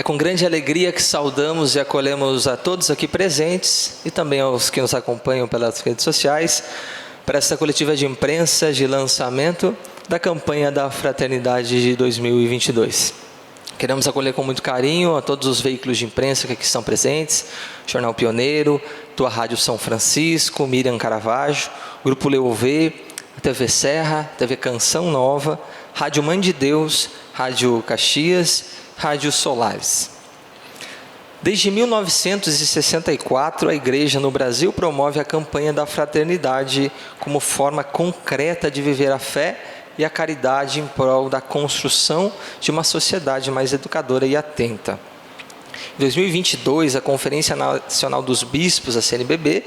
É com grande alegria que saudamos e acolhemos a todos aqui presentes e também aos que nos acompanham pelas redes sociais para esta coletiva de imprensa de lançamento da campanha da Fraternidade de 2022. Queremos acolher com muito carinho a todos os veículos de imprensa que aqui estão presentes, Jornal Pioneiro, Tua Rádio São Francisco, Miriam Caravaggio, Grupo Leovê, TV Serra, TV Canção Nova, Rádio Mãe de Deus, Rádio Caxias, Rádio Solares. Desde 1964, a Igreja no Brasil promove a campanha da fraternidade como forma concreta de viver a fé e a caridade em prol da construção de uma sociedade mais educadora e atenta. Em 2022, a Conferência Nacional dos Bispos, a CNBB,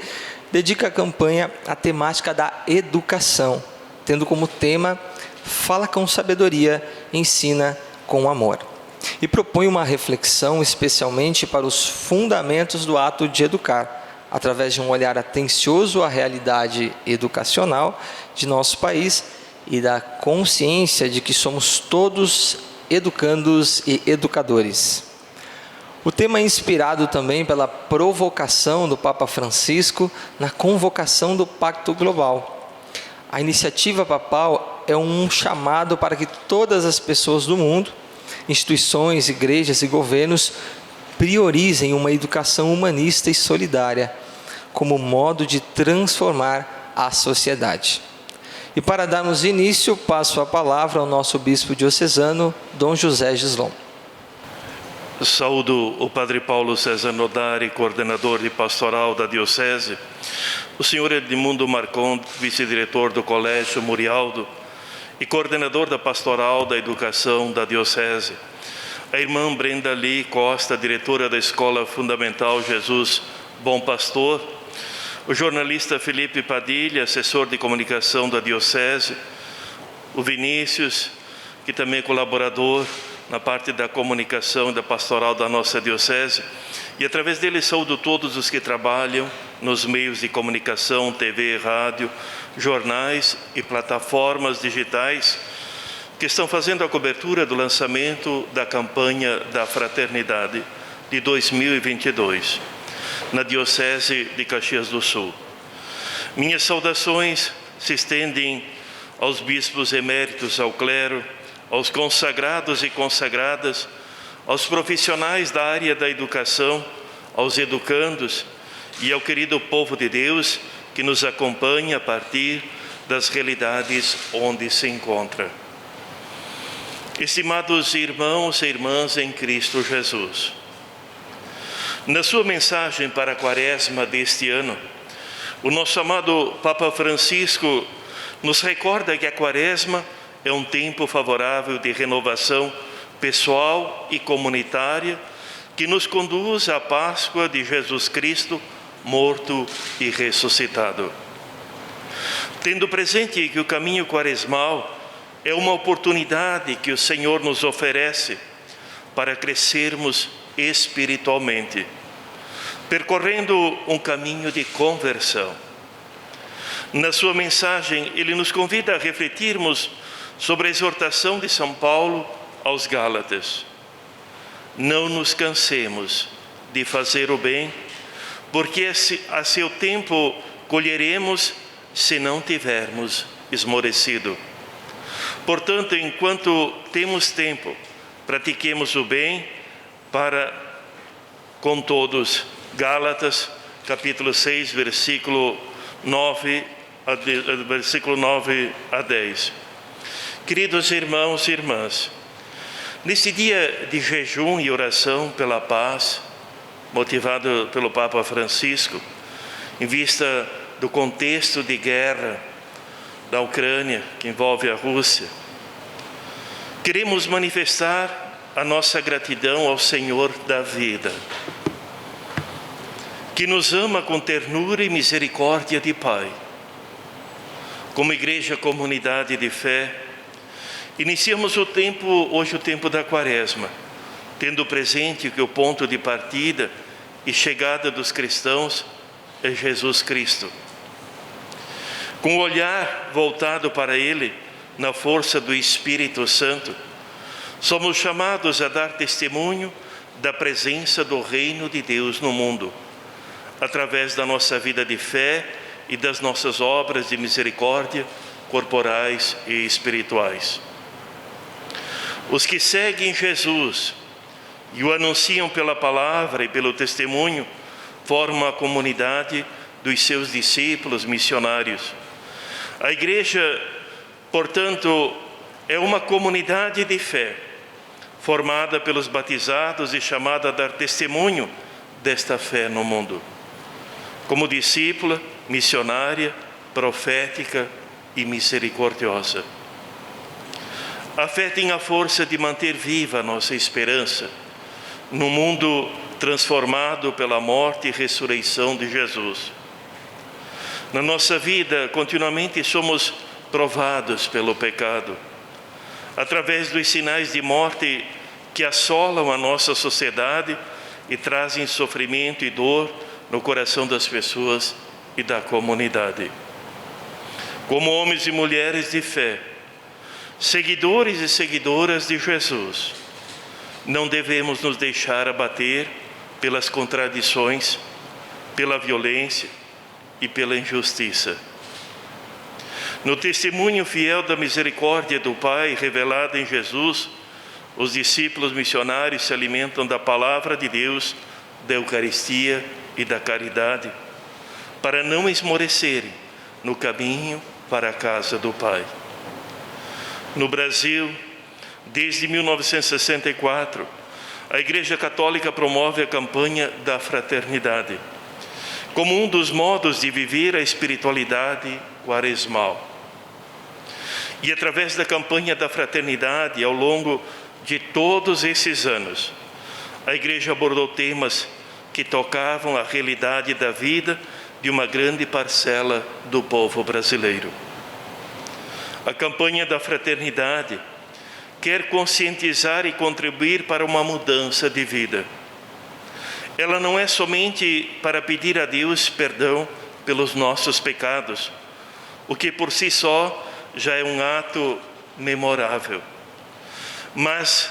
dedica a campanha à temática da educação, tendo como tema Fala com sabedoria, ensina com amor. E propõe uma reflexão especialmente para os fundamentos do ato de educar, através de um olhar atencioso à realidade educacional de nosso país e da consciência de que somos todos educandos e educadores. O tema é inspirado também pela provocação do Papa Francisco na convocação do Pacto Global. A iniciativa papal é um chamado para que todas as pessoas do mundo, instituições, igrejas e governos priorizem uma educação humanista e solidária como modo de transformar a sociedade. E para darmos início, passo a palavra ao nosso bispo diocesano, Dom José Gislon. Saúdo o Padre Paulo César Nodari, coordenador de pastoral da Diocese, o senhor Edmundo Marcon, vice-diretor do Colégio Murialdo e coordenador da pastoral da educação da Diocese, a irmã Brenda Lee Costa, diretora da Escola Fundamental Jesus Bom Pastor, o jornalista Felipe Padilha, assessor de comunicação da Diocese, o Vinícius, que também é colaborador na parte da comunicação e da pastoral da nossa Diocese, e através dele saúdo todos os que trabalham nos meios de comunicação, TV, rádio, jornais e plataformas digitais que estão fazendo a cobertura do lançamento da campanha da Fraternidade de 2022, na Diocese de Caxias do Sul. Minhas saudações se estendem aos bispos eméritos, ao clero, aos consagrados e consagradas, aos profissionais da área da educação, aos educandos e ao querido povo de Deus que nos acompanha a partir das realidades onde se encontra. Estimados irmãos e irmãs em Cristo Jesus, na sua mensagem para a Quaresma deste ano, o nosso amado Papa Francisco nos recorda que a Quaresma é um tempo favorável de renovação pessoal e comunitária que nos conduz à Páscoa de Jesus Cristo, morto e ressuscitado. Tendo presente que o caminho quaresmal é uma oportunidade que o Senhor nos oferece para crescermos espiritualmente, percorrendo um caminho de conversão. Na sua mensagem, ele nos convida a refletirmos sobre a exortação de São Paulo aos Gálatas. Não nos cansemos de fazer o bem, porque a seu tempo colheremos se não tivermos esmorecido. Portanto, enquanto temos tempo, pratiquemos o bem para com todos. Gálatas, capítulo 6, versículo 9 a 10. Queridos irmãos e irmãs, nesse dia de jejum e oração pela paz, motivado pelo Papa Francisco, em vista do contexto de guerra da Ucrânia, que envolve a Rússia, queremos manifestar a nossa gratidão ao Senhor da vida, que nos ama com ternura e misericórdia de Pai. Como igreja, comunidade de fé, iniciamos hoje o tempo da Quaresma, tendo presente que o ponto de partida e chegada dos cristãos é Jesus Cristo. Com o olhar voltado para Ele, na força do Espírito Santo, somos chamados a dar testemunho da presença do reino de Deus no mundo, através da nossa vida de fé e das nossas obras de misericórdia corporais e espirituais. Os que seguem Jesus e o anunciam pela palavra e pelo testemunho formam a comunidade dos seus discípulos missionários. A igreja, portanto, é uma comunidade de fé, formada pelos batizados e chamada a dar testemunho desta fé no mundo, como discípula, missionária, profética e misericordiosa. A fé tem a força de manter viva a nossa esperança no mundo transformado pela morte e ressurreição de Jesus. Na nossa vida, continuamente somos provados pelo pecado, através dos sinais de morte que assolam a nossa sociedade e trazem sofrimento e dor no coração das pessoas e da comunidade. Como homens e mulheres de fé, seguidores e seguidoras de Jesus, não devemos nos deixar abater pelas contradições, pela violência e pela injustiça. No testemunho fiel da misericórdia do Pai revelada em Jesus, os discípulos missionários se alimentam da palavra de Deus, da Eucaristia e da caridade, para não esmorecerem no caminho para a casa do Pai. No Brasil, desde 1964, a Igreja Católica promove a campanha da fraternidade, como um dos modos de viver a espiritualidade quaresmal. E através da campanha da fraternidade, ao longo de todos esses anos, a Igreja abordou temas que tocavam a realidade da vida de uma grande parcela do povo brasileiro. A campanha da fraternidade quer conscientizar e contribuir para uma mudança de vida. Ela não é somente para pedir a Deus perdão pelos nossos pecados, o que por si só já é um ato memorável, mas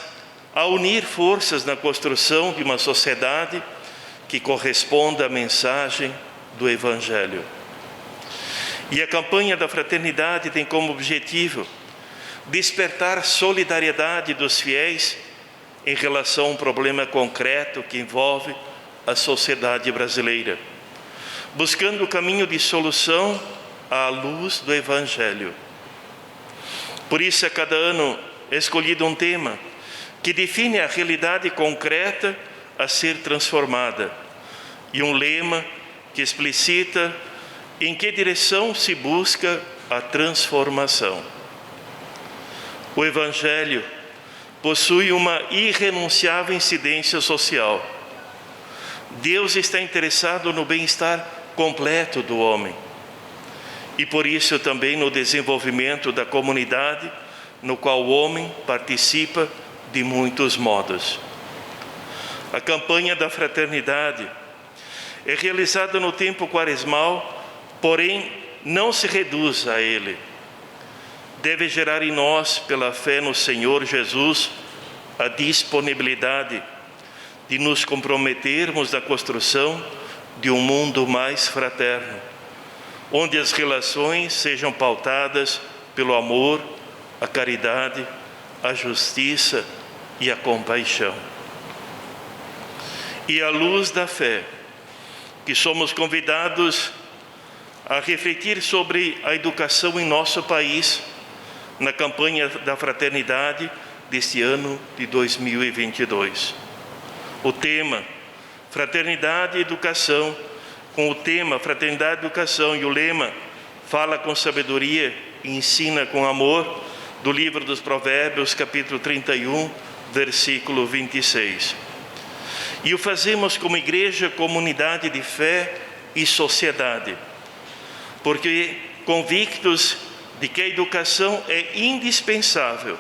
a unir forças na construção de uma sociedade que corresponda à mensagem do Evangelho. E a campanha da fraternidade tem como objetivo despertar solidariedade dos fiéis em relação a um problema concreto que envolve a sociedade brasileira, buscando o caminho de solução à luz do Evangelho. Por isso, a cada ano é escolhido um tema que define a realidade concreta a ser transformada e um lema que explicita em que direção se busca a transformação. O Evangelho possui uma irrenunciável incidência social. Deus está interessado no bem-estar completo do homem e por isso também no desenvolvimento da comunidade no qual o homem participa de muitos modos. A campanha da fraternidade é realizada no tempo quaresmal, porém não se reduz a ele. Deve gerar em nós, pela fé no Senhor Jesus, a disponibilidade de nos comprometermos na construção de um mundo mais fraterno, onde as relações sejam pautadas pelo amor, a caridade, a justiça e a compaixão. E à luz da fé, que somos convidados a refletir sobre a educação em nosso país, na campanha da fraternidade deste ano de 2022. O tema Fraternidade e Educação, com o tema Fraternidade e Educação e o lema Fala com sabedoria e ensina com amor, do livro dos Provérbios, capítulo 31, versículo 26. E o fazemos como igreja, comunidade de fé e sociedade, porque convictos de que a educação é indispensável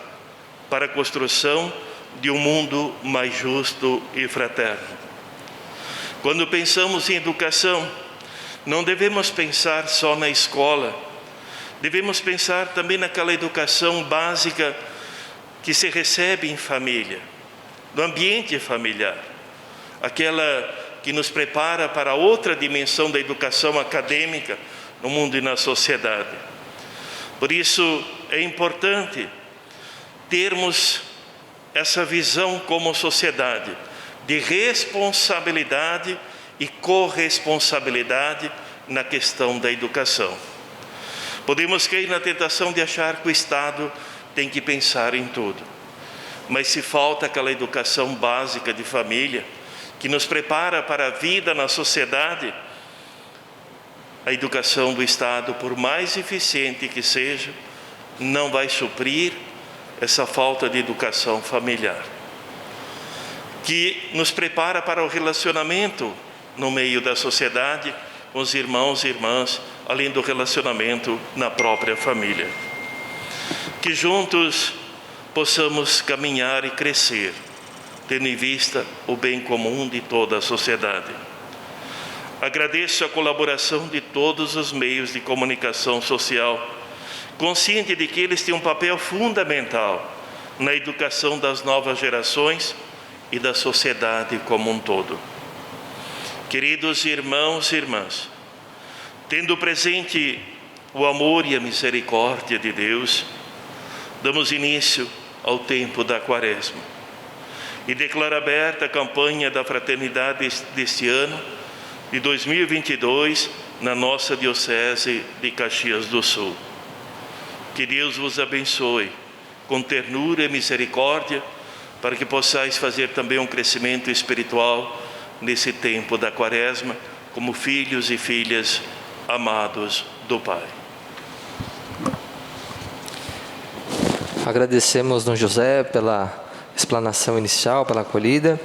para a construção de um mundo mais justo e fraterno. Quando pensamos em educação, não devemos pensar só na escola, devemos pensar também naquela educação básica que se recebe em família, no ambiente familiar. aquela que nos prepara para outra dimensão da educação acadêmica no mundo e na sociedade. Por isso é importante termos essa visão como sociedade de responsabilidade e corresponsabilidade na questão da educação. Podemos cair na tentação de achar que o Estado tem que pensar em tudo, mas se falta aquela educação básica de família que nos prepara para a vida na sociedade, a educação do Estado, por mais eficiente que seja, não vai suprir essa falta de educação familiar, que nos prepara para o relacionamento no meio da sociedade, com os irmãos e irmãs, além do relacionamento na própria família. Que juntos possamos caminhar e crescer, tendo em vista o bem comum de toda a sociedade. Agradeço a colaboração de todos os meios de comunicação social, consciente de que eles têm um papel fundamental na educação das novas gerações e da sociedade como um todo. Queridos irmãos e irmãs, tendo presente o amor e a misericórdia de Deus, damos início ao tempo da Quaresma e declaro aberta a campanha da fraternidade deste ano, de 2022, na nossa Diocese de Caxias do Sul. Que Deus vos abençoe com ternura e misericórdia, para que possais fazer também um crescimento espiritual nesse tempo da Quaresma, como filhos e filhas amados do Pai. Agradecemos, Dom José, pela explanação inicial, pela acolhida,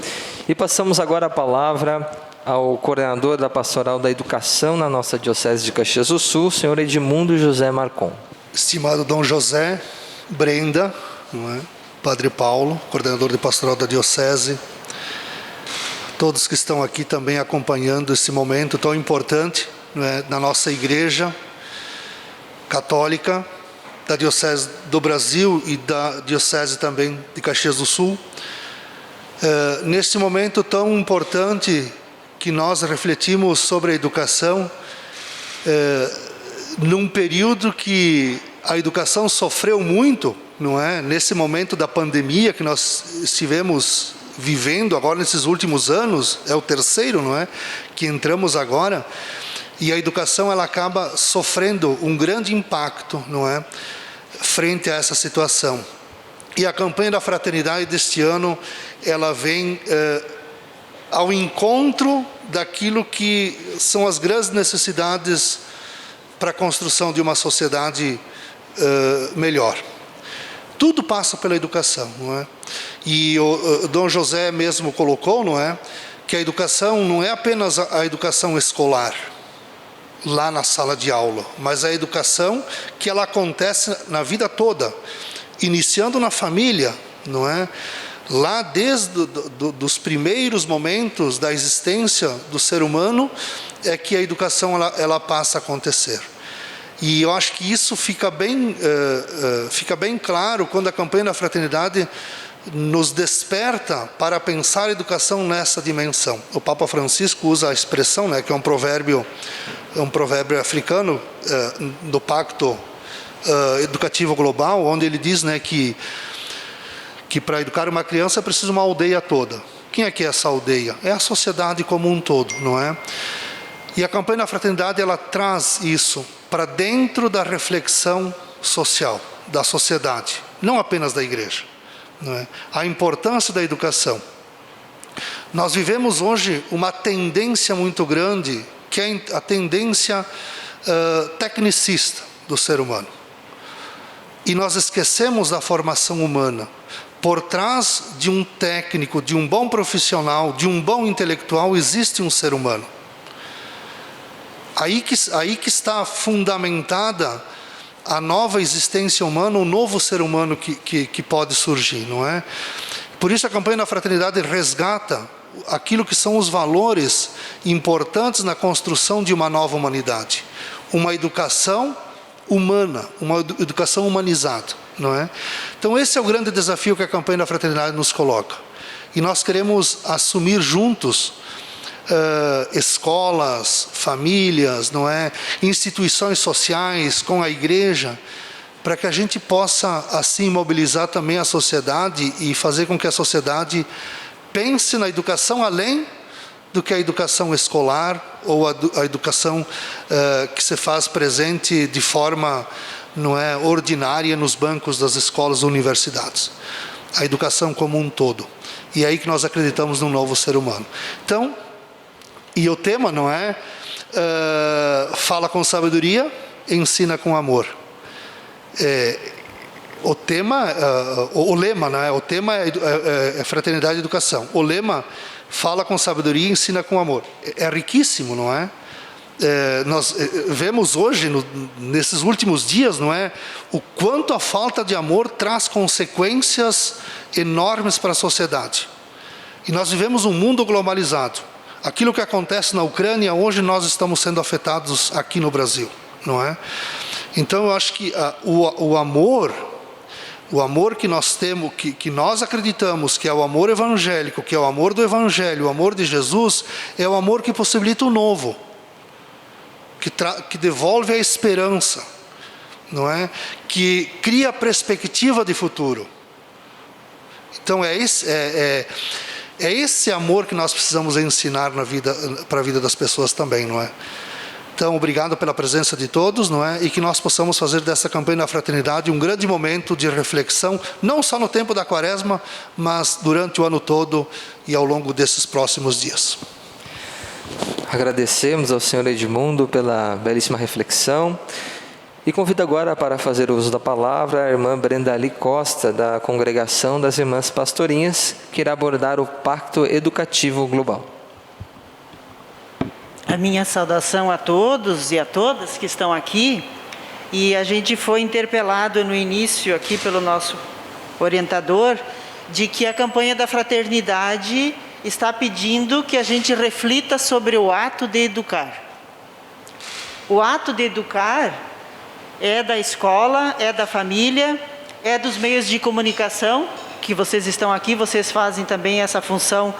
e passamos agora a palavra ao coordenador da Pastoral da Educação na nossa Diocese de Caxias do Sul, senhor Edmundo José Marcon. Estimado Dom José, Brenda, não é? Padre Paulo, coordenador de Pastoral da Diocese, todos que estão aqui também acompanhando esse momento tão importante, não é? Na nossa Igreja Católica, da Diocese do Brasil e da Diocese também de Caxias do Sul. Nesse momento tão importante que nós refletimos sobre a educação, num período que a educação sofreu muito, não é? Nesse momento da pandemia que nós estivemos vivendo agora nesses últimos anos, é o terceiro, não é? Que entramos agora, e a educação ela acaba sofrendo um grande impacto, não é? Frente a essa situação. E a campanha da fraternidade deste ano, ela vem ao encontro daquilo que são as grandes necessidades para a construção de uma sociedade melhor. Tudo passa pela educação, não é? E o Dom José mesmo colocou, não é? Que a educação não é apenas a educação escolar, lá na sala de aula, mas a educação que ela acontece na vida toda, iniciando na família, não é? Lá desde dos primeiros momentos da existência do ser humano, é que a educação ela passa a acontecer. E eu acho que isso fica bem claro quando a campanha da fraternidade nos desperta para pensar a educação nessa dimensão. O Papa Francisco usa a expressão, né, que é um provérbio africano do Pacto Educativo Global, onde ele diz, né, que para educar uma criança é preciso uma aldeia toda. Quem é que é essa aldeia? É a sociedade como um todo, não é? E a campanha da fraternidade ela traz isso para dentro da reflexão social, da sociedade, não apenas da igreja, não é? A importância da educação. Nós vivemos hoje uma tendência muito grande, que é a tendência tecnicista do ser humano. E nós esquecemos da formação humana. Por trás de um técnico, de um bom profissional, de um bom intelectual, existe um ser humano. Aí que está fundamentada a nova existência humana, o novo ser humano que pode surgir, não é? Por isso a campanha da fraternidade resgata aquilo que são os valores importantes na construção de uma nova humanidade. Uma educação humana, uma educação humanizada, não é? Então esse é o grande desafio que a campanha da fraternidade nos coloca. E nós queremos assumir juntos escolas, famílias, não é? Instituições sociais, com a igreja, para que a gente possa assim mobilizar também a sociedade e fazer com que a sociedade pense na educação além do que a educação escolar ou a educação que se faz presente de forma, não é, ordinária nos bancos das escolas ou universidades. A educação como um todo. E é aí que nós acreditamos num novo ser humano. Então, e o tema, não é? Fala com sabedoria, ensina com amor. O tema, o lema, não é? O tema é fraternidade e educação. O lema, fala com sabedoria e ensina com amor. É riquíssimo, não é? Nós vemos hoje, nesses últimos dias, não é? O quanto a falta de amor traz consequências enormes para a sociedade. E nós vivemos um mundo globalizado. Aquilo que acontece na Ucrânia, hoje nós estamos sendo afetados aqui no Brasil, não é? Então eu acho que o amor que nós temos, que nós acreditamos que é o amor evangélico, que é o amor do Evangelho, o amor de Jesus, é o amor que possibilita o novo, que devolve a esperança, não é? Que cria perspectiva de futuro. Então é esse amor que nós precisamos ensinar para a vida das pessoas também, não é? Então, obrigado pela presença de todos, não é? E que nós possamos fazer dessa campanha da fraternidade um grande momento de reflexão, não só no tempo da Quaresma, mas durante o ano todo e ao longo desses próximos dias. Agradecemos ao Sr. Edmundo pela belíssima reflexão. E convido agora para fazer uso da palavra a irmã Brendali Costa, da Congregação das Irmãs Pastorinhas, que irá abordar o Pacto Educativo Global. A minha saudação a todos e a todas que estão aqui. E a gente foi interpelado no início aqui pelo nosso orientador, de que a campanha da fraternidade está pedindo que a gente reflita sobre o ato de educar. O ato de educar é da escola, é da família, é dos meios de comunicação, que vocês estão aqui, vocês fazem também essa função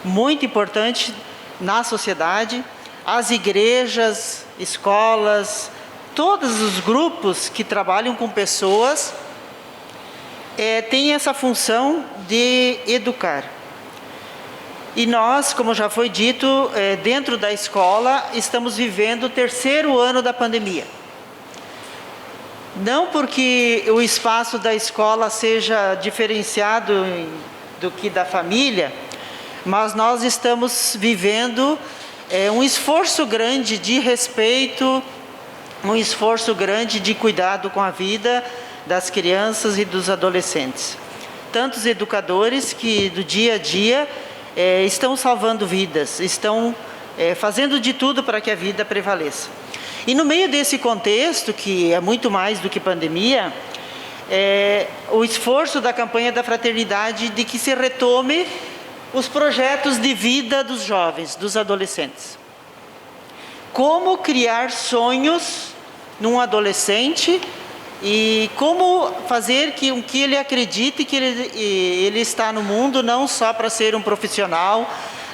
muito importante na sociedade, as igrejas, escolas, todos os grupos que trabalham com pessoas têm essa função de educar. E nós, como já foi dito, dentro da escola, estamos vivendo o 3º ano da pandemia. Não porque o espaço da escola seja diferenciado do que da família, mas nós estamos vivendo um esforço grande de respeito, um esforço grande de cuidado com a vida das crianças e dos adolescentes. Tantos educadores que do dia a dia estão salvando vidas, estão fazendo de tudo para que a vida prevaleça. E no meio desse contexto, que é muito mais do que pandemia, o esforço da campanha da fraternidade de que se retome os projetos de vida dos jovens, dos adolescentes. Como criar sonhos num adolescente e como fazer que ele acredite que ele está no mundo não só para ser um profissional,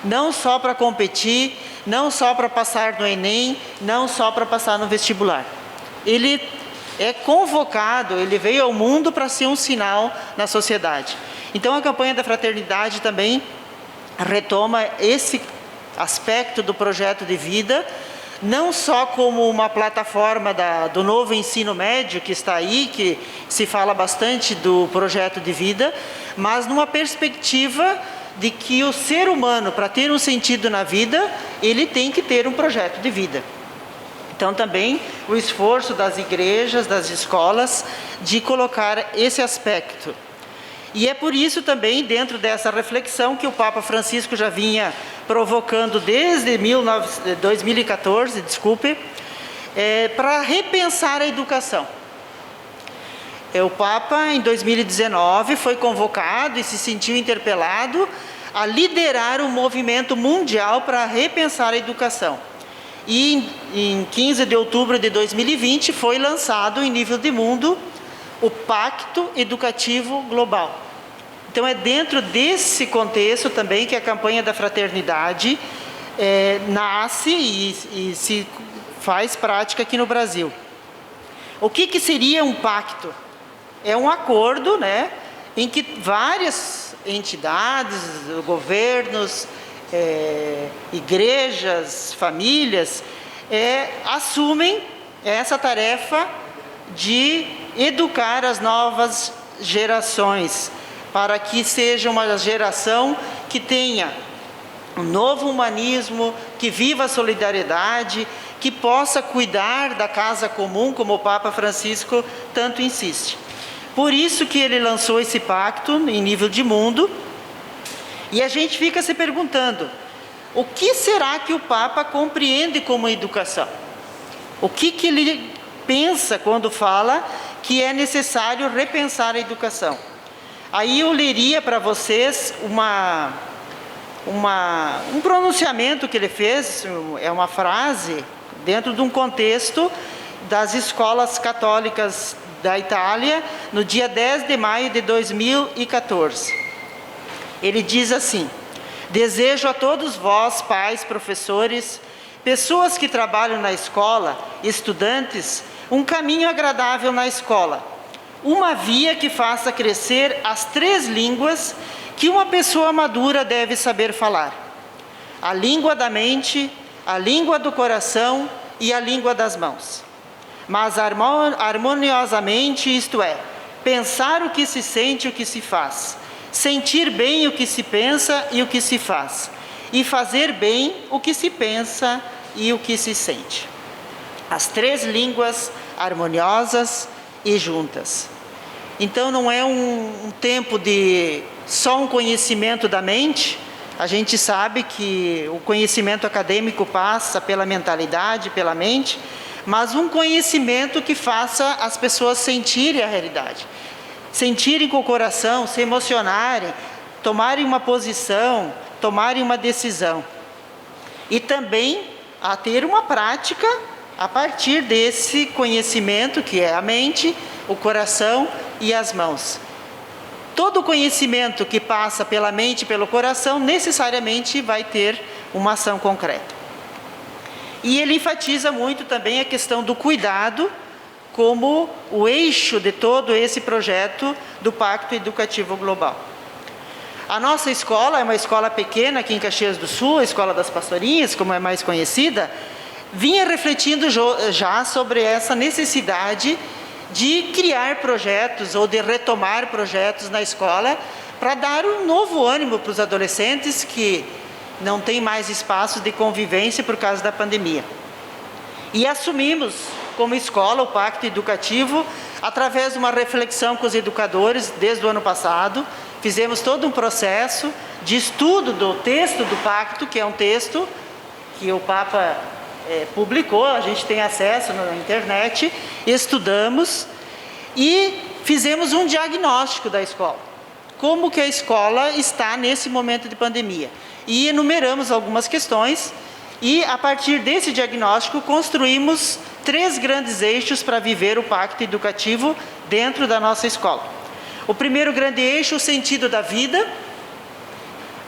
não só para competir, não só para passar no Enem, não só para passar no vestibular. Ele é convocado, ele veio ao mundo para ser um sinal na sociedade. Então a campanha da fraternidade também retoma esse aspecto do projeto de vida, não só como uma plataforma do novo ensino médio que está aí, que se fala bastante do projeto de vida, mas numa perspectiva de que o ser humano, para ter um sentido na vida, ele tem que ter um projeto de vida. Então também o esforço das igrejas, das escolas, de colocar esse aspecto. E é por isso também, dentro dessa reflexão, que o Papa Francisco já vinha provocando desde 2014, para repensar a educação. O Papa, em 2019, foi convocado e se sentiu interpelado a liderar um movimento mundial para repensar a educação. E em 15 de outubro de 2020 foi lançado em nível de mundo o Pacto Educativo Global. Então é dentro desse contexto também que a campanha da fraternidade nasce e se faz prática aqui no Brasil. O que seria um pacto? É um acordo, né, em que várias entidades, governos, igrejas, famílias, assumem essa tarefa de educar as novas gerações, para que seja uma geração que tenha um novo humanismo, que viva a solidariedade, que possa cuidar da casa comum, como o Papa Francisco tanto insiste. Por isso que ele lançou esse pacto em nível de mundo, e a gente fica se perguntando, o que será que o Papa compreende como educação? O que ele pensa quando fala que é necessário repensar a educação? Aí eu leria para vocês um pronunciamento que ele fez, é uma frase, dentro de um contexto das escolas católicas da Itália, no dia 10 de maio de 2014. Ele diz assim: desejo a todos vós, pais, professores, pessoas que trabalham na escola, estudantes, um caminho agradável na escola, uma via que faça crescer as 3 línguas que uma pessoa madura deve saber falar: a língua da mente, a língua do coração e a língua das mãos. Mas harmoniosamente, isto é, pensar o que se sente e o que se faz, sentir bem o que se pensa e o que se faz, e fazer bem o que se pensa e o que se sente. As 3 línguas harmoniosas e juntas. Então não é um tempo de só um conhecimento da mente. A gente sabe que o conhecimento acadêmico passa pela mentalidade, pela mente, mas um conhecimento que faça as pessoas sentirem a realidade, sentirem com o coração, se emocionarem, tomarem uma posição, tomarem uma decisão. E também a ter uma prática a partir desse conhecimento que é a mente, o coração e as mãos. Todo conhecimento que passa pela mente e pelo coração necessariamente vai ter uma ação concreta. E ele enfatiza muito também a questão do cuidado como o eixo de todo esse projeto do Pacto Educativo Global. A nossa escola é uma escola pequena aqui em Caxias do Sul, a Escola das Pastorinhas, como é mais conhecida, vinha refletindo já sobre essa necessidade de criar projetos ou de retomar projetos na escola para dar um novo ânimo para os adolescentes que não têm mais espaço de convivência por causa da pandemia. E assumimos como escola o Pacto Educativo através de uma reflexão com os educadores desde o ano passado. Fizemos todo um processo de estudo do texto do Pacto, que é um texto que o Papa publicou, a gente tem acesso na internet, estudamos e fizemos um diagnóstico da escola. Como que a escola está nesse momento de pandemia. E enumeramos algumas questões e, a partir desse diagnóstico, construímos 3 grandes eixos para viver o Pacto Educativo dentro da nossa escola. O primeiro grande eixo, o sentido da vida.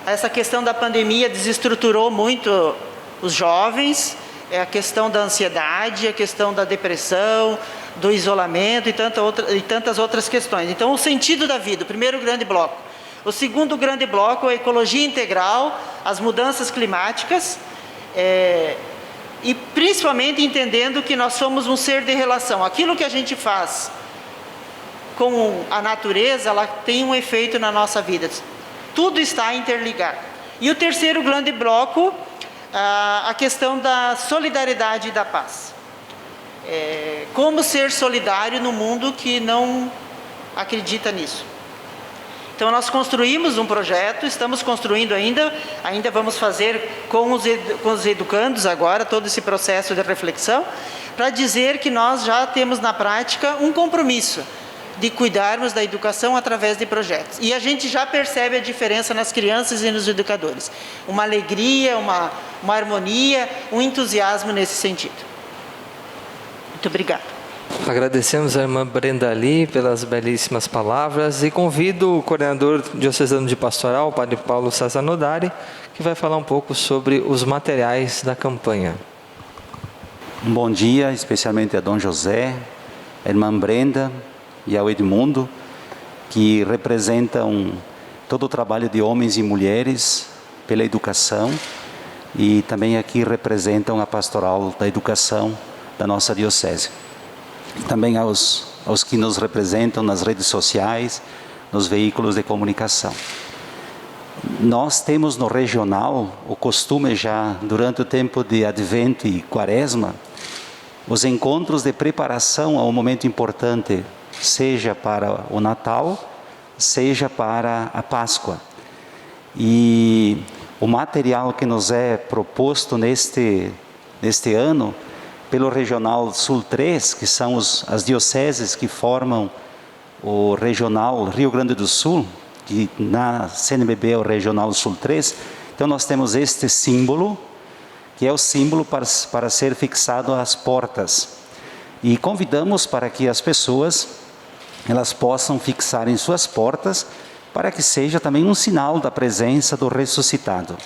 Essa questão da pandemia desestruturou muito os jovens, a questão da ansiedade, a questão da depressão, do isolamento e tantas outras questões. Então, o sentido da vida, o primeiro grande bloco. O segundo grande bloco, a ecologia integral, as mudanças climáticas, e principalmente entendendo que nós somos um ser de relação. Aquilo que a gente faz com a natureza, ela tem um efeito na nossa vida. Tudo está interligado. E o terceiro grande bloco, a questão da solidariedade e da paz. Como ser solidário no mundo que não acredita nisso. Então nós construímos um projeto, estamos construindo ainda vamos fazer com os educandos agora, todo esse processo de reflexão, para dizer que nós já temos na prática um compromisso de cuidarmos da educação através de projetos. E a gente já percebe a diferença nas crianças e nos educadores. Uma alegria, uma harmonia, um entusiasmo nesse sentido. Muito obrigada. Agradecemos a irmã Brenda Lee pelas belíssimas palavras e convido o coordenador diocesano de pastoral, o padre Paulo César Nodari, que vai falar um pouco sobre os materiais da campanha. Um bom dia, especialmente a Dom José, a irmã Brenda e ao Edmundo, que representam todo o trabalho de homens e mulheres pela educação e também aqui representam a pastoral da educação da nossa diocese. Também aos que nos representam nas redes sociais, nos veículos de comunicação. Nós temos no regional o costume já, durante o tempo de Advento e Quaresma, os encontros de preparação a um momento importante, seja para o Natal, seja para a Páscoa. E o material que nos é proposto neste ano, pelo Regional Sul 3, que são as dioceses que formam o Regional Rio Grande do Sul, que na CNBB é o Regional Sul 3, então nós temos este símbolo, que é o símbolo para ser fixado às portas. E convidamos para que as pessoas, elas possam fixar em suas portas, para que seja também um sinal da presença do ressuscitado.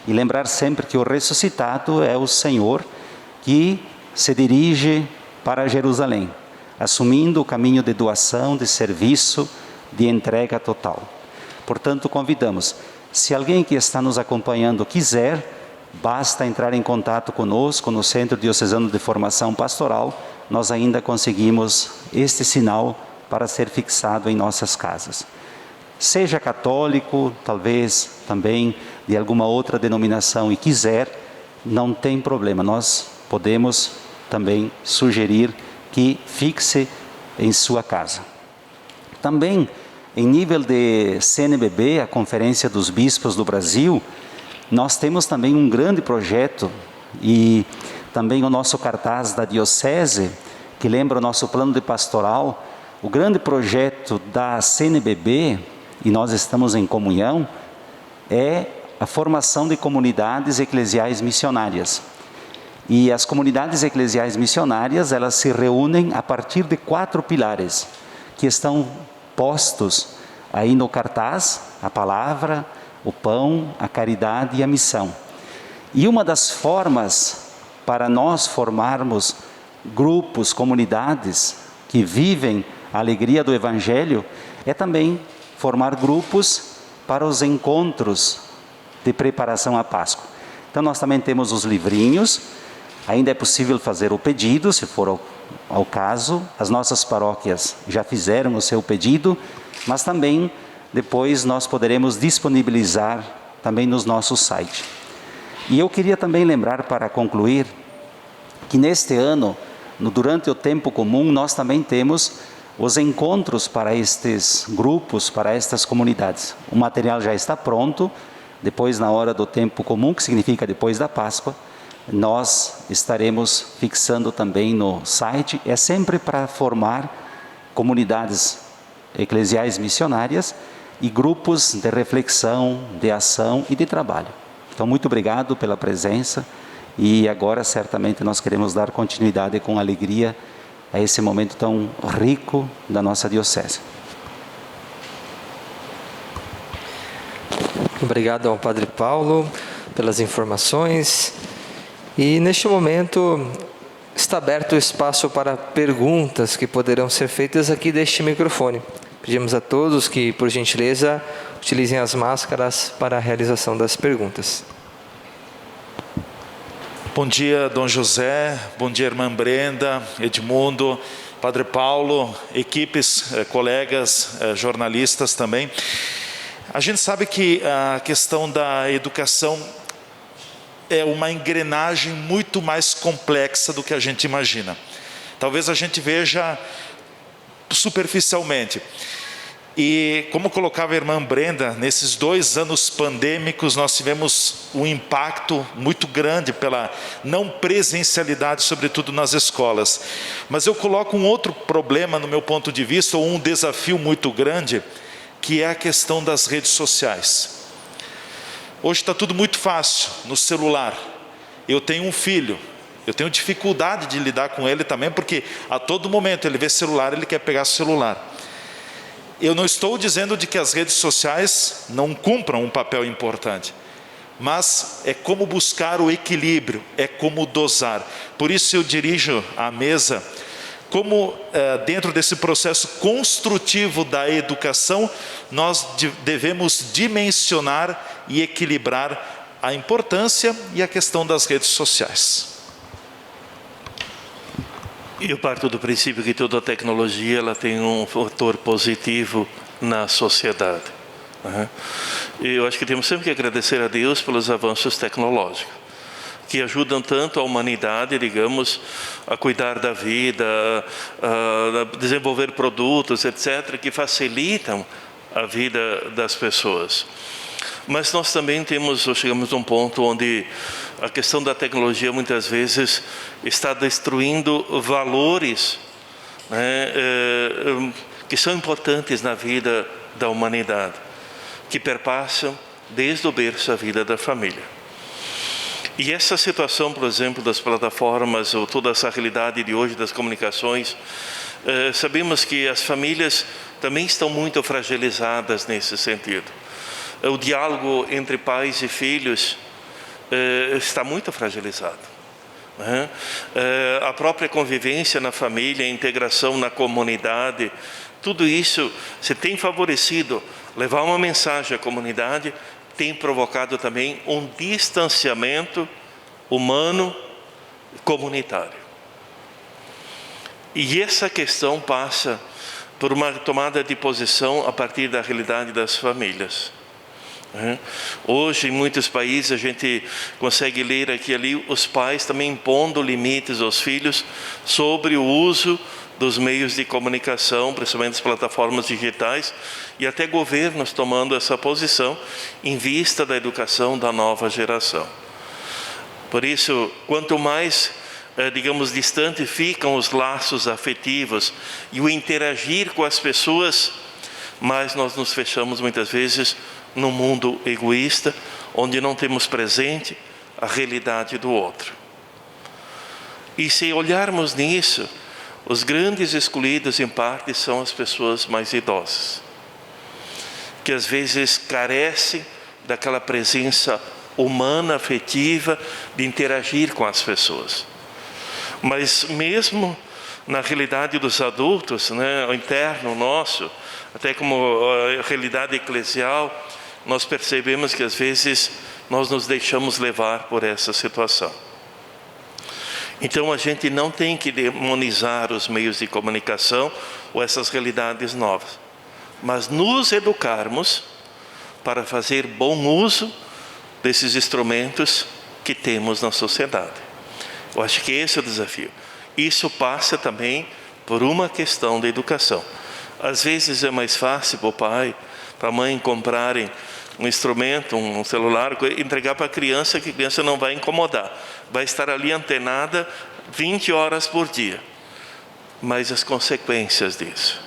E lembrar sempre que o ressuscitado é o Senhor que se dirige para Jerusalém, assumindo o caminho de doação, de serviço, de entrega total. Portanto, convidamos, se alguém que está nos acompanhando quiser, basta entrar em contato conosco no Centro Diocesano de Formação Pastoral, nós ainda conseguimos este sinal para ser fixado em nossas casas. Seja católico, talvez também de alguma outra denominação e quiser, não tem problema, nós podemos também sugerir que fixe em sua casa. Também, em nível de CNBB, a Conferência dos Bispos do Brasil, nós temos também um grande projeto e também o nosso cartaz da Diocese, que lembra o nosso plano de pastoral, o grande projeto da CNBB, e nós estamos em comunhão, é a formação de comunidades eclesiais missionárias. E as comunidades eclesiais missionárias, elas se reúnem a partir de 4 pilares, que estão postos aí no cartaz: a palavra, o pão, a caridade e a missão. E uma das formas para nós formarmos grupos, comunidades que vivem a alegria do Evangelho, é também formar grupos para os encontros de preparação à Páscoa. Então nós também temos os livrinhos, ainda é possível fazer o pedido, se for ao caso, as nossas paróquias já fizeram o seu pedido, mas também depois nós poderemos disponibilizar também no nosso site. E eu queria também lembrar, para concluir, que neste ano, durante o tempo comum, nós também temos os encontros para estes grupos, para estas comunidades. O material já está pronto, depois na hora do tempo comum, que significa depois da Páscoa, nós estaremos fixando também no site, é sempre para formar comunidades eclesiais missionárias e grupos de reflexão, de ação e de trabalho. Então, muito obrigado pela presença e agora certamente nós queremos dar continuidade com alegria a esse momento tão rico da nossa diocese. Obrigado ao Padre Paulo pelas informações. E neste momento está aberto o espaço para perguntas que poderão ser feitas aqui deste microfone. Pedimos a todos que, por gentileza, utilizem as máscaras para a realização das perguntas. Bom dia, Dom José, bom dia, irmã Brenda, Edmundo, Padre Paulo, equipes, colegas, jornalistas também. A gente sabe que a questão da educação é uma engrenagem muito mais complexa do que a gente imagina. Talvez a gente veja superficialmente. E como colocava a irmã Brenda, nesses 2 anos pandêmicos nós tivemos um impacto muito grande pela não presencialidade, sobretudo nas escolas. Mas eu coloco um outro problema no meu ponto de vista, ou um desafio muito grande, que é a questão das redes sociais. Hoje está tudo muito fácil no celular. Eu tenho um filho, Eu tenho dificuldade de lidar com ele também, porque a todo momento ele vê celular, ele quer pegar celular. Eu não estou dizendo de que as redes sociais não cumpram um papel importante, mas é como buscar o equilíbrio, é como dosar. Por isso eu dirijo a mesa, como dentro desse processo construtivo da educação, nós devemos dimensionar e equilibrar a importância e a questão das redes sociais. Eu parto do princípio que toda tecnologia ela tem um fator positivo na sociedade. Eu acho que temos sempre que agradecer a Deus pelos avanços tecnológicos, que ajudam tanto a humanidade, digamos, a cuidar da vida, a desenvolver produtos, etc., que facilitam a vida das pessoas. Mas nós também chegamos a um ponto onde a questão da tecnologia muitas vezes está destruindo valores, né, que são importantes na vida da humanidade, que perpassam desde o berço a vida da família. E essa situação, por exemplo, das plataformas, ou toda essa realidade de hoje das comunicações, sabemos que as famílias também estão muito fragilizadas nesse sentido. O diálogo entre pais e filhos está muito fragilizado. A própria convivência na família, a integração na comunidade, tudo isso se tem favorecido. Levar uma mensagem à comunidade tem provocado também um distanciamento humano comunitário. E essa questão passa por uma tomada de posição a partir da realidade das famílias. Hoje, em muitos países, a gente consegue ler aqui e ali os pais também impondo limites aos filhos sobre o uso dos meios de comunicação, principalmente as plataformas digitais, e até governos tomando essa posição em vista da educação da nova geração. Por isso, quanto mais, digamos, distante ficam os laços afetivos e o interagir com as pessoas, mais nós nos fechamos muitas vezes num mundo egoísta, onde não temos presente a realidade do outro. E se olharmos nisso, os grandes excluídos, em parte, são as pessoas mais idosas, que às vezes carecem daquela presença humana, afetiva, de interagir com as pessoas. Mas mesmo na realidade dos adultos, né, o interno nosso, até como a realidade eclesial, nós percebemos que às vezes nós nos deixamos levar por essa situação. Então a gente não tem que demonizar os meios de comunicação ou essas realidades novas, mas nos educarmos para fazer bom uso desses instrumentos que temos na sociedade. Eu acho que esse é o desafio. Isso passa também por uma questão de educação. Às vezes é mais fácil para o pai, para a mãe comprarem um instrumento, um celular, entregar para a criança, que a criança não vai incomodar. Vai estar ali antenada 20 horas por dia. Mas as consequências disso,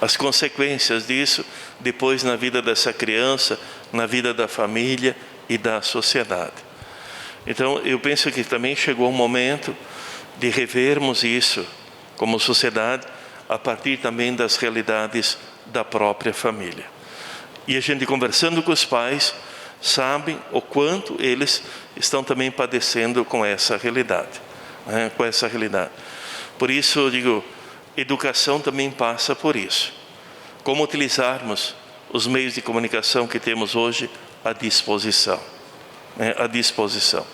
as consequências disso depois na vida dessa criança, na vida da família e da sociedade. Então eu penso que também chegou o momento de revermos isso como sociedade, a partir também das realidades da própria família. E a gente, conversando com os pais, sabe o quanto eles estão também padecendo com essa realidade, com essa realidade. Por isso eu digo, educação também passa por isso. Como utilizarmos os meios de comunicação que temos hoje à disposição. À disposição.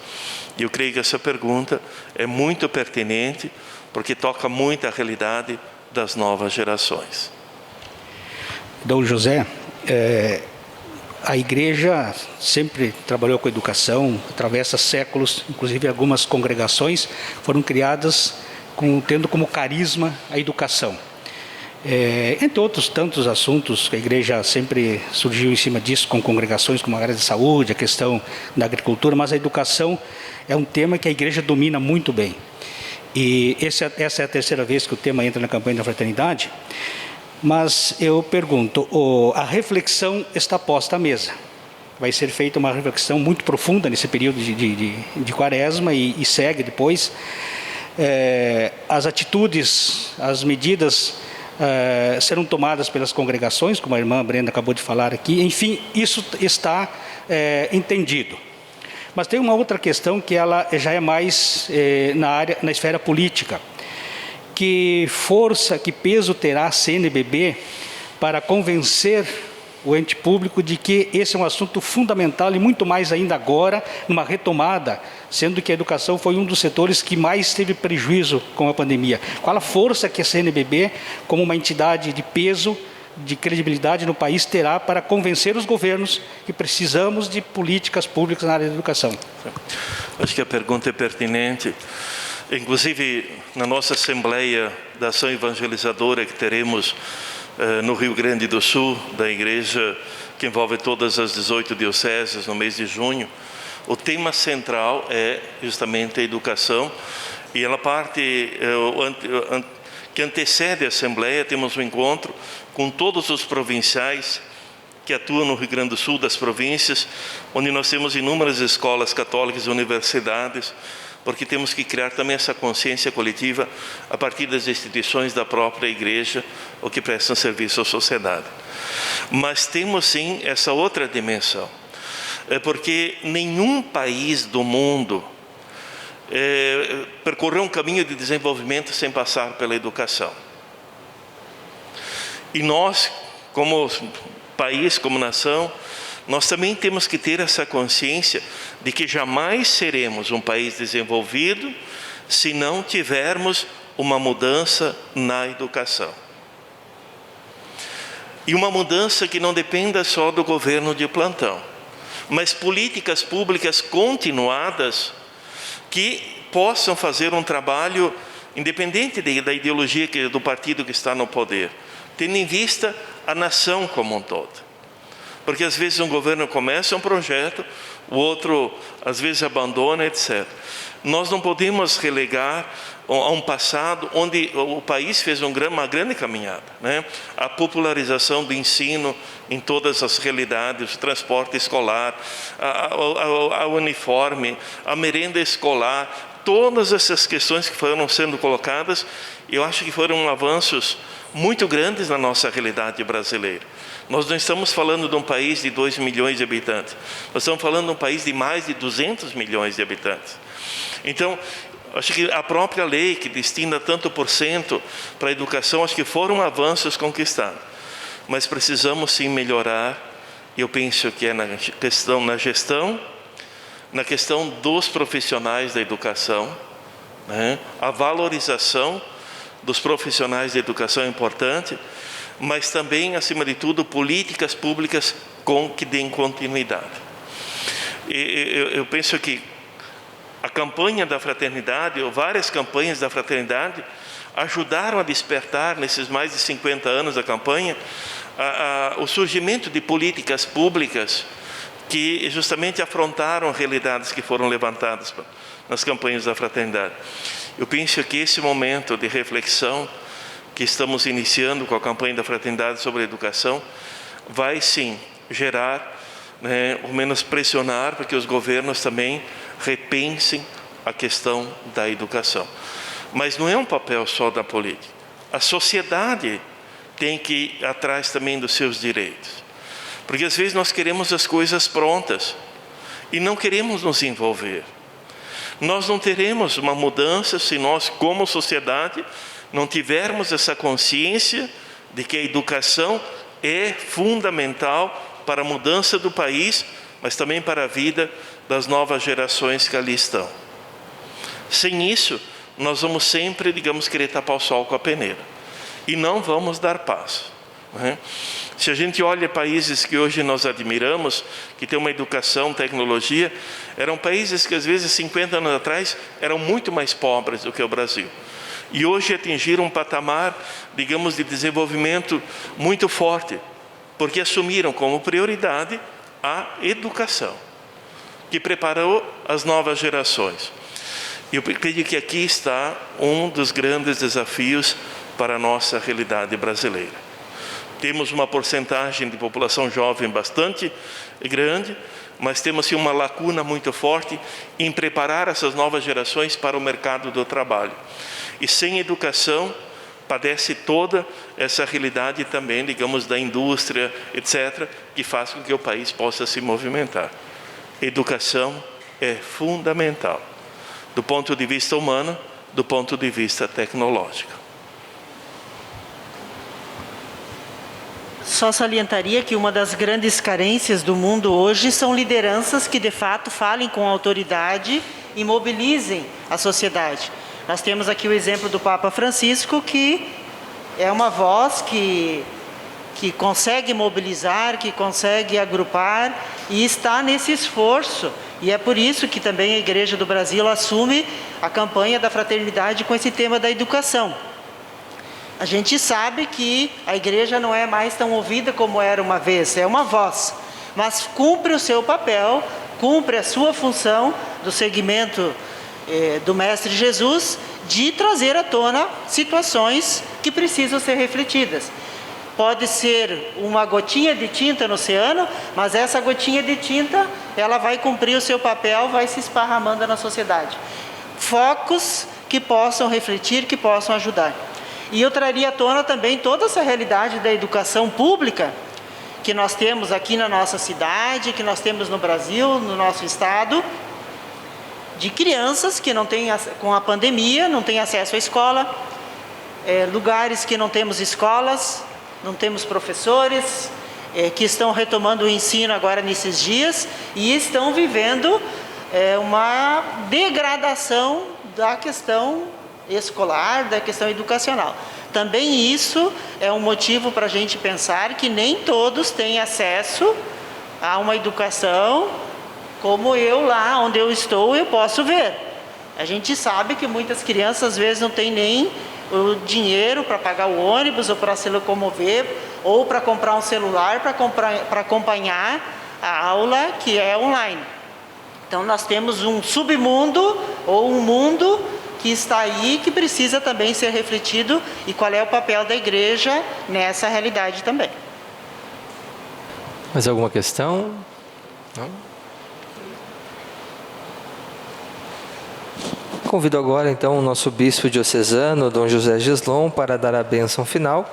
E eu creio que essa pergunta é muito pertinente, porque toca muito a realidade das novas gerações. Dom José, a igreja sempre trabalhou com educação, atravessa séculos, inclusive algumas congregações foram criadas tendo como carisma a educação. Entre outros tantos assuntos, a igreja sempre surgiu em cima disso, com congregações como a área de saúde, a questão da agricultura, mas a educação é um tema que a igreja domina muito bem. E essa é a terceira vez que o tema entra na campanha da fraternidade. Mas eu pergunto, a reflexão está posta à mesa. vai ser feita uma reflexão muito profunda nesse período de quaresma e segue depois. As atitudes, as medidas serão tomadas pelas congregações, como a irmã Brenda acabou de falar aqui. Enfim, isso está entendido. Mas tem uma outra questão que ela já é mais na esfera política. Que força, que peso terá a CNBB para convencer o ente público de que esse é um assunto fundamental e muito mais ainda agora, numa retomada, sendo que a educação foi um dos setores que mais teve prejuízo com a pandemia. Qual a força que a CNBB, como uma entidade de peso, de credibilidade no país, terá para convencer os governos que precisamos de políticas públicas na área da educação? Acho que a pergunta é pertinente. Inclusive, na nossa Assembleia da Ação Evangelizadora que teremos no Rio Grande do Sul, da igreja que envolve todas as 18 dioceses no mês de junho, o tema central é justamente a educação, e ela parte, que antecede a Assembleia, temos um encontro com todos os provinciais que atuam no Rio Grande do Sul, das províncias, onde nós temos inúmeras escolas católicas e universidades, porque temos que criar também essa consciência coletiva a partir das instituições da própria igreja, ou que prestam serviço à sociedade. Mas temos sim essa outra dimensão, porque nenhum país do mundo percorreu um caminho de desenvolvimento sem passar pela educação. E nós, como país, como nação, nós também temos que ter essa consciência de que jamais seremos um país desenvolvido se não tivermos uma mudança na educação. E uma mudança que não dependa só do governo de plantão, mas políticas públicas continuadas que possam fazer um trabalho independente da ideologia do partido que está no poder, tendo em vista a nação como um todo. Porque às vezes um governo começa um projeto, o outro às vezes abandona, etc. Nós não podemos relegar a um passado onde o país fez uma grande caminhada, né? A popularização do ensino em todas as realidades, o transporte escolar, a uniforme, a merenda escolar, todas essas questões que foram sendo colocadas, eu acho que foram avanços muito grandes na nossa realidade brasileira. Nós não estamos falando de um país de 2 milhões de habitantes. Nós estamos falando de um país de mais de 200 milhões de habitantes. Então, acho que a própria lei que destina tanto por cento para a educação, acho que foram avanços conquistados. Mas precisamos sim melhorar, e eu penso que é na gestão, na questão dos profissionais da educação, né? A valorização dos profissionais da educação é importante, mas também, acima de tudo, políticas públicas que deem continuidade. Eu penso que a campanha da fraternidade, ou várias campanhas da fraternidade, ajudaram a despertar, nesses mais de 50 anos da campanha, o surgimento de políticas públicas que justamente afrontaram realidades que foram levantadas nas campanhas da fraternidade. Eu penso que esse momento de reflexão que estamos iniciando com a campanha da fraternidade sobre a educação vai sim gerar, ou menos pressionar, para que os governos também repensem a questão da educação. Mas não é um papel só da política. A sociedade tem que ir atrás também dos seus direitos. Porque às vezes nós queremos as coisas prontas e não queremos nos envolver. Nós não teremos uma mudança se nós, como sociedade, não tivermos essa consciência de que a educação é fundamental para a mudança do país, mas também para a vida das novas gerações que ali estão. Sem isso, nós vamos sempre, querer tapar o sol com a peneira. E não vamos dar passo. Né? Se a gente olha países que hoje nós admiramos, que têm uma educação, tecnologia, eram países que às vezes 50 anos atrás eram muito mais pobres do que o Brasil. E hoje atingiram um patamar, de desenvolvimento muito forte, porque assumiram como prioridade a educação, que preparou as novas gerações. E eu acredito que aqui está um dos grandes desafios para a nossa realidade brasileira. Temos uma porcentagem de população jovem bastante grande, mas temos uma lacuna muito forte em preparar essas novas gerações para o mercado do trabalho. E sem educação, padece toda essa realidade também, digamos, da indústria, etc., que faz com que o país possa se movimentar. Educação é fundamental, do ponto de vista humano, do ponto de vista tecnológico. Só salientaria que uma das grandes carências do mundo hoje são lideranças que, de fato, falem com autoridade e mobilizem a sociedade. Nós temos aqui o exemplo do Papa Francisco, que é uma voz que consegue mobilizar, que consegue agrupar e está nesse esforço. E é por isso que também a Igreja do Brasil assume a campanha da fraternidade com esse tema da educação. A gente sabe que a igreja não é mais tão ouvida como era uma vez, é uma voz, mas cumpre o seu papel, cumpre a sua função do segmento do Mestre Jesus, de trazer à tona situações que precisam ser refletidas. Pode ser uma gotinha de tinta no oceano, mas essa gotinha de tinta, ela vai cumprir o seu papel, vai se esparramando na sociedade. Focos que possam refletir, que possam ajudar. E eu traria à tona também toda essa realidade da educação pública que nós temos aqui na nossa cidade, que nós temos no Brasil, no nosso estado, de crianças que não têm, com a pandemia, não têm acesso à escola, lugares que não temos escolas, não temos professores, que estão retomando o ensino agora nesses dias e estão vivendo uma degradação da questão escolar, da questão educacional. Também isso é um motivo para a gente pensar que nem todos têm acesso a uma educação como eu lá onde eu estou eu posso ver. A gente sabe que muitas crianças às vezes não têm nem o dinheiro para pagar o ônibus ou para se locomover ou para comprar um celular para acompanhar a aula que é online. Então nós temos um submundo ou um mundo que está aí, que precisa também ser refletido, e qual é o papel da igreja nessa realidade também. Mais alguma questão? Não? Convido agora, então, o nosso bispo diocesano, Dom José Gislon, para dar a bênção final.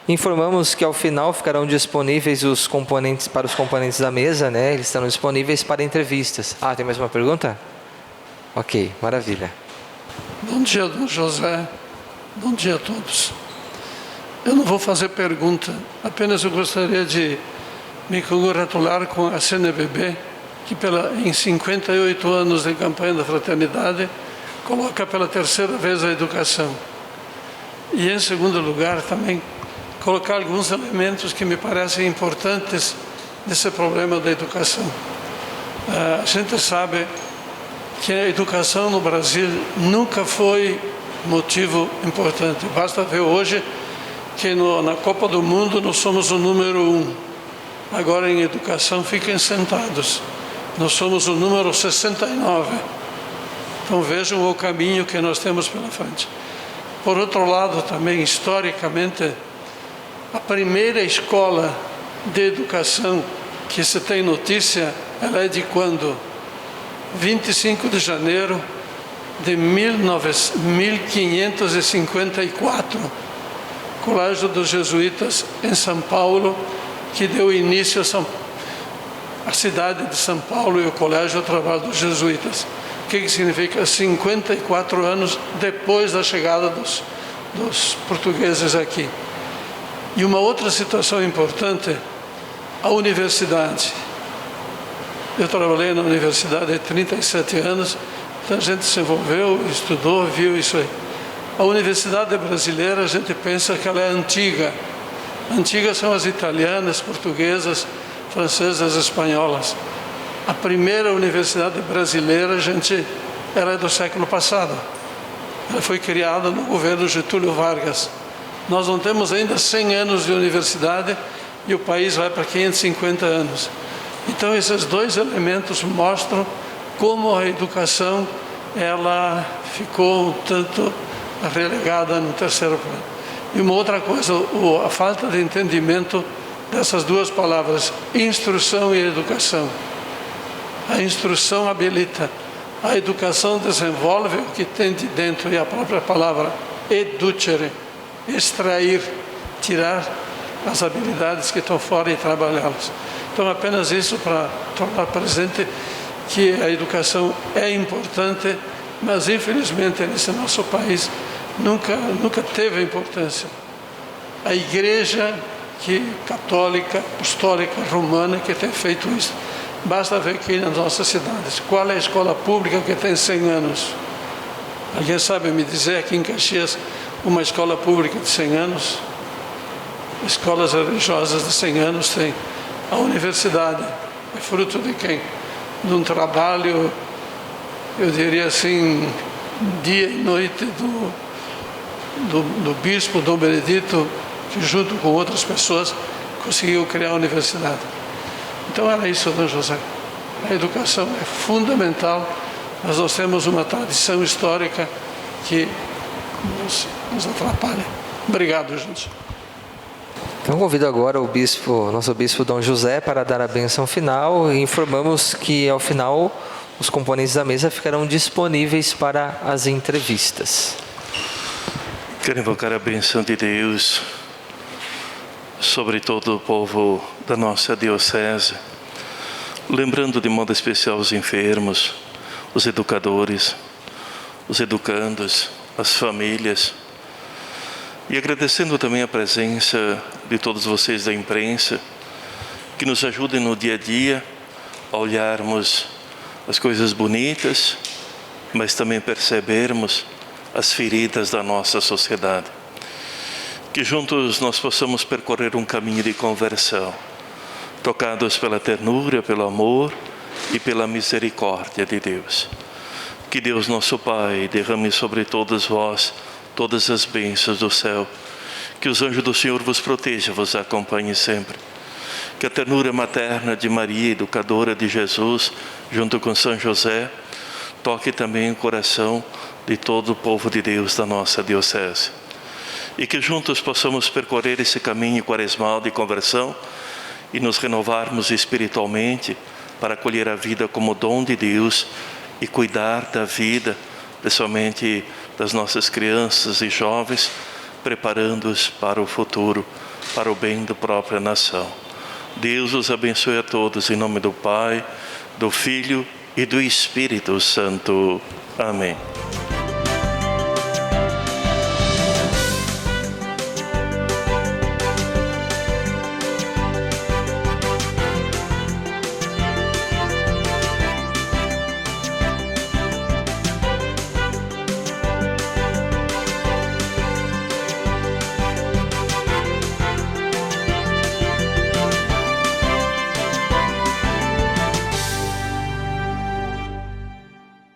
Informamos que ao final ficarão disponíveis os componentes para os componentes da mesa, né? Eles estarão disponíveis para entrevistas. Ah, tem mais uma pergunta? Ok, maravilha. Bom dia, Dom José. Bom dia a todos. Eu não vou fazer pergunta, apenas eu gostaria de me congratular com a CNBB, que em 58 anos de campanha da fraternidade, coloca pela terceira vez a educação. E, em segundo lugar, também colocar alguns elementos que me parecem importantes nesse problema da educação. A gente sabe que a educação no Brasil nunca foi motivo importante. Basta ver hoje que na Copa do Mundo nós somos o número 1. Agora em educação fiquem sentados. Nós somos o número 69. Então vejam o caminho que nós temos pela frente. Por outro lado, também historicamente, a primeira escola de educação que se tem notícia, ela é de quando? 25 de janeiro de 1554, Colégio dos Jesuítas em São Paulo, que deu início a cidade de São Paulo e o colégio ao trabalho dos jesuítas. O que significa? 54 anos depois da chegada dos portugueses aqui. E uma outra situação importante, a universidade. Eu trabalhei na universidade há 37 anos, então a gente se envolveu, estudou, viu isso aí. A universidade brasileira, a gente pensa que ela é antiga. Antigas são as italianas, portuguesas, francesas, espanholas. A primeira universidade brasileira, ela é do século passado. Ela foi criada no governo Getúlio Vargas. Nós não temos ainda 100 anos de universidade e o país vai para 550 anos. Então, esses dois elementos mostram como a educação ela ficou um tanto relegada no terceiro plano. E uma outra coisa, a falta de entendimento dessas duas palavras, instrução e educação. A instrução habilita, a educação desenvolve o que tem de dentro, e a própria palavra educere, extrair, tirar as habilidades que estão fora e trabalhá-las. Então, apenas isso para tornar presente que a educação é importante, mas infelizmente nesse nosso país nunca teve importância. A igreja católica, apostólica, romana que tem feito isso. Basta ver aqui nas nossas cidades. Qual é a escola pública que tem 100 anos? Alguém sabe me dizer aqui em Caxias uma escola pública de 100 anos? Escolas religiosas de 100 anos tem. A universidade é fruto de quem? De um trabalho, eu diria assim, dia e noite do bispo Dom Benedito, que junto com outras pessoas conseguiu criar a universidade. Então era isso, Dom José. A educação é fundamental, mas nós temos uma tradição histórica que nos atrapalha. Obrigado, gente. Então convido agora o nosso bispo Dom José para dar a bênção final e informamos que ao final os componentes da mesa ficarão disponíveis para as entrevistas. Quero invocar a bênção de Deus sobre todo o povo da nossa diocese, lembrando de modo especial os enfermos, os educadores, os educandos, as famílias, e agradecendo também a presença de todos vocês da imprensa, que nos ajudem no dia a dia a olharmos as coisas bonitas, mas também percebermos as feridas da nossa sociedade. Que juntos nós possamos percorrer um caminho de conversão, tocados pela ternura, pelo amor e pela misericórdia de Deus. Que Deus nosso Pai derrame sobre todos vós todas as bênçãos do céu. Que os anjos do Senhor vos protejam, vos acompanhem sempre. Que a ternura materna de Maria, educadora de Jesus, junto com São José, toque também o coração de todo o povo de Deus da nossa diocese. E que juntos possamos percorrer esse caminho quaresmal de conversão e nos renovarmos espiritualmente para acolher a vida como dom de Deus e cuidar da vida, principalmente das nossas crianças e jovens, preparando-os para o futuro, para o bem da própria nação. Deus os abençoe a todos, em nome do Pai, do Filho e do Espírito Santo. Amém.